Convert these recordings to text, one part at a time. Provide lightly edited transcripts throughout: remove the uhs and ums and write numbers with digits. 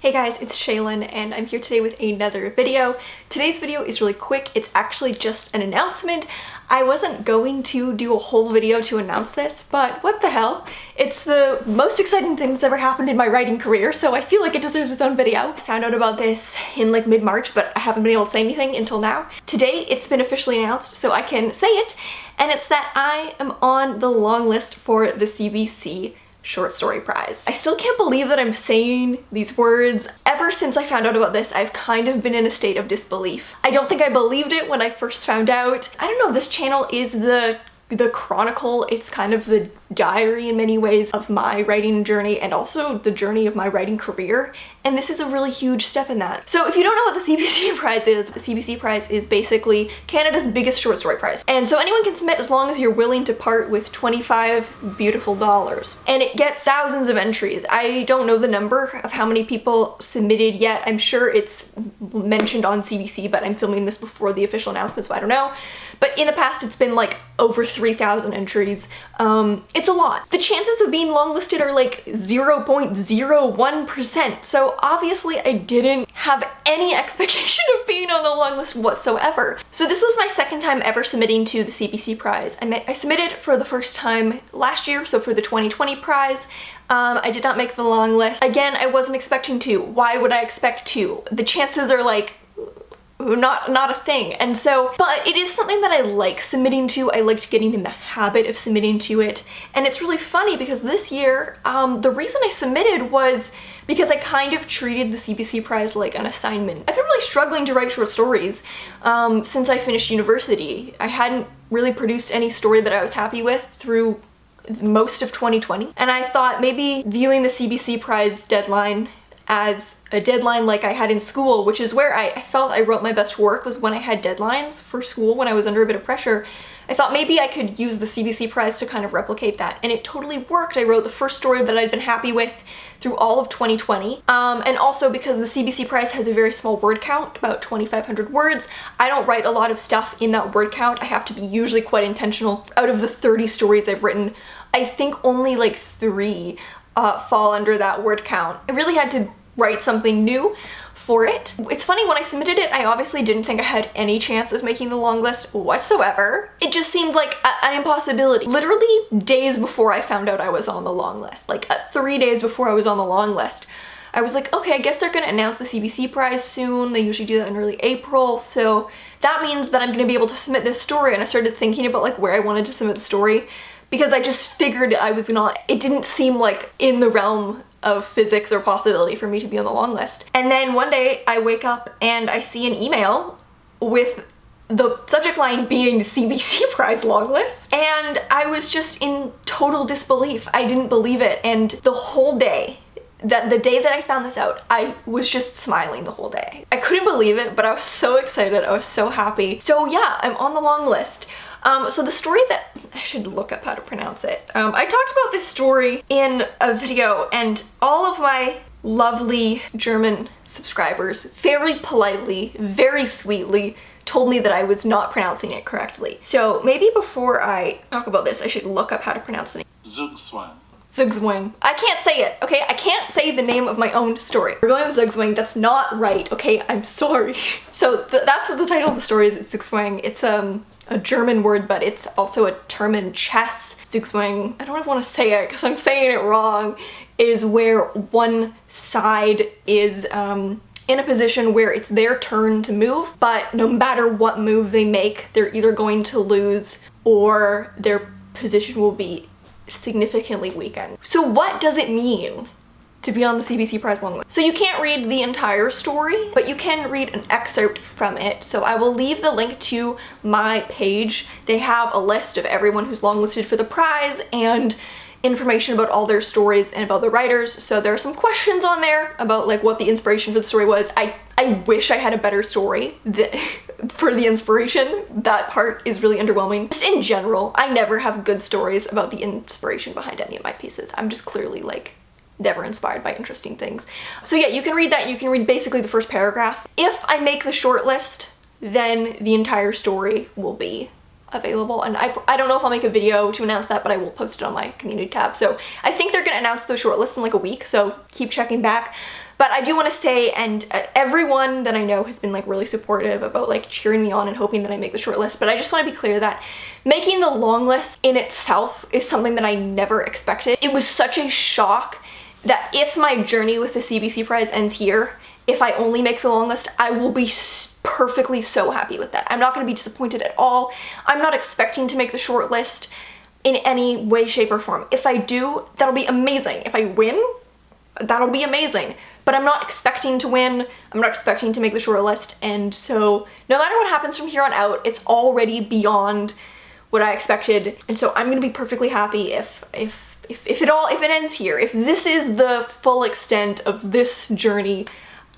Hey guys, it's Shaylin and I'm here today with another video. Today's video is really quick. It's actually just an announcement. I wasn't going to do a whole video to announce this, but what the hell? It's the most exciting thing that's ever happened in my writing career, so I feel like it deserves its own video. I found out about this in like mid-March, but I haven't been able to say anything until now. Today, it's been officially announced, so I can say it, and it's that I am on the long list for the CBC Short Story Prize. I still can't believe that I'm saying these words. Ever since I found out about this, I've kind of been in a state of disbelief. I don't think I believed it when I first found out. I don't know, this channel is the chronicle. It's kind of the diary in many ways of my writing journey and also the journey of my writing career. And this is a really huge step in that. So if you don't know what the CBC Prize is, the CBC Prize is basically Canada's biggest short story prize. And so anyone can submit as long as you're willing to part with $25 beautiful dollars. And it gets thousands of entries. I don't know the number of how many people submitted yet. I'm sure it's mentioned on CBC, but I'm filming this before the official announcement, so I don't know. But in the past, it's been like over 3,000 entries. It's a lot. The chances of being longlisted are like 0.01%. So obviously I didn't have any expectation of being on the long list whatsoever. So this was my second time ever submitting to the CBC Prize. I submitted for the first time last year, so for the 2020 prize. I did not make the long list. Again, I wasn't expecting to. Why would I expect to? The chances are like not a thing. And so, but it is something that I like submitting to. I liked getting in the habit of submitting to it. And it's really funny because this year, the reason I submitted was because I kind of treated the CBC Prize like an assignment. I've been really struggling to write short stories since I finished university. I hadn't really produced any story that I was happy with through most of 2020. And I thought maybe viewing the CBC Prize deadline as a deadline like I had in school, which is where I felt I wrote my best work, was when I had deadlines for school, when I was under a bit of pressure. I thought maybe I could use the CBC Prize to kind of replicate that, and it totally worked. I wrote the first story that I'd been happy with through all of 2020, and also because the CBC Prize has a very small word count, about 2,500 words, I don't write a lot of stuff in that word count. I have to be usually quite intentional. Out of the 30 stories I've written, I think only like 3 fall under that word count. I really had to write something new for it. It's funny, when I submitted it, I obviously didn't think I had any chance of making the long list whatsoever. It just seemed like an impossibility. Literally days before I found out I was on the long list, like 3 days before I was on the long list, I was like, okay, I guess they're gonna announce the CBC Prize soon. They usually do that in early April, so that means that I'm gonna be able to submit this story. And I started thinking about like where I wanted to submit the story, because I just figured I was not, it didn't seem like in the realm of physics or possibility for me to be on the long list. And then one day I wake up and I see an email with the subject line being CBC Prize long list, and I was just in total disbelief. I didn't believe it, and the whole day, the day that I found this out, I was just smiling the whole day. I couldn't believe it, but I was so excited, I was so happy. So yeah, I'm on the long list. So the story that, I should look up how to pronounce it. I talked about this story in a video, and all of my lovely German subscribers very politely, very sweetly told me that I was not pronouncing it correctly. So maybe before I talk about this, I should look up how to pronounce the name. Zugzwang. Zugzwang. I can't say it, okay? I can't say the name of my own story. We're going with Zugzwang. That's not right, okay? I'm sorry. So that's what the title of the story is. It's Zugzwang. It's a German word, but it's also a term in chess. Zugzwang, I don't even want to say it because I'm saying it wrong, is where one side is in a position where it's their turn to move, but no matter what move they make, they're either going to lose or their position will be significantly weakened. So what does it mean to be on the CBC Prize long list? So you can't read the entire story, but you can read an excerpt from it. So I will leave the link to my page. They have a list of everyone who's longlisted for the prize and information about all their stories and about the writers. So there are some questions on there about like what the inspiration for the story was. I wish I had a better story for the inspiration. That part is really underwhelming. Just in general, I never have good stories about the inspiration behind any of my pieces. I'm just clearly like never inspired by interesting things. So yeah, you can read that. You can read basically the first paragraph. If I make the short list, then the entire story will be available, and I don't know if I'll make a video to announce that, but I will post it on my community tab. So I think they're gonna announce the short list in like a week, so keep checking back. But I do want to say, and everyone that I know has been like really supportive about like cheering me on and hoping that I make the shortlist, but I just want to be clear that making the long list in itself is something that I never expected. It was such a shock that if my journey with the CBC Prize ends here, if I only make the long list, I will be perfectly so happy with that. I'm not going to be disappointed at all. I'm not expecting to make the short list in any way, shape, or form. If I do, that'll be amazing. If I win, that'll be amazing. But I'm not expecting to win. I'm not expecting to make the short list. And so no matter what happens from here on out, it's already beyond what I expected. And so I'm going to be perfectly happy if it ends here. If this is the full extent of this journey,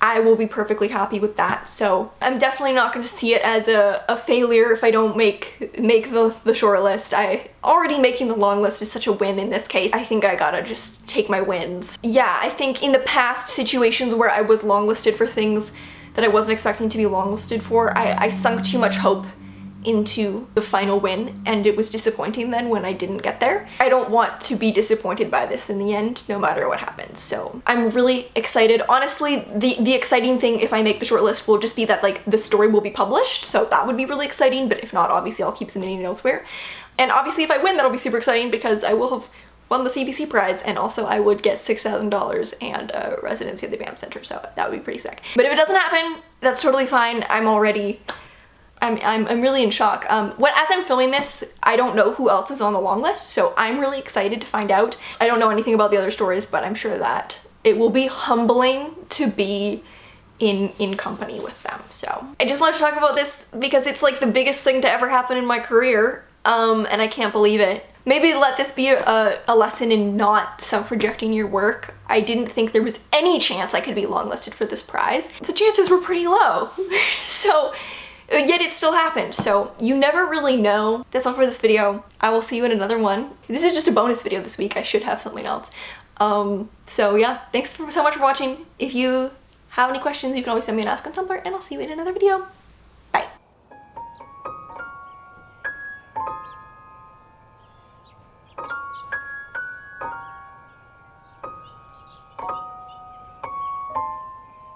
I will be perfectly happy with that. So I'm definitely not going to see it as a failure if I don't make the short list. Already making the long list is such a win in this case. I think I gotta just take my wins. Yeah, I think in the past situations where I was longlisted for things that I wasn't expecting to be longlisted for, I sunk too much hope into the final win, and it was disappointing then when I didn't get there. I don't want to be disappointed by this in the end, no matter what happens. So I'm really excited. Honestly, the exciting thing if I make the shortlist will just be that like the story will be published, so that would be really exciting, but if not, obviously I'll keep submitting it elsewhere. And obviously if I win, that'll be super exciting because I will have won the CBC Prize, and also I would get $6,000 and a residency at the BAM Center, so that would be pretty sick. But if it doesn't happen, that's totally fine. I'm really in shock. As I'm filming this, I don't know who else is on the long list, so I'm really excited to find out. I don't know anything about the other stories, but I'm sure that it will be humbling to be in company with them. So I just want to talk about this because it's like the biggest thing to ever happen in my career, and I can't believe it. Maybe let this be a lesson in not self-rejecting your work. I didn't think there was any chance I could be longlisted for this prize. The chances were pretty low. So yet it still happened, so you never really know. That's all for this video. I will see you in another one. This is just a bonus video this week. I should have something else. So yeah, thanks so much for watching. If you have any questions, you can always send me an ask on Tumblr, and I'll see you in another video.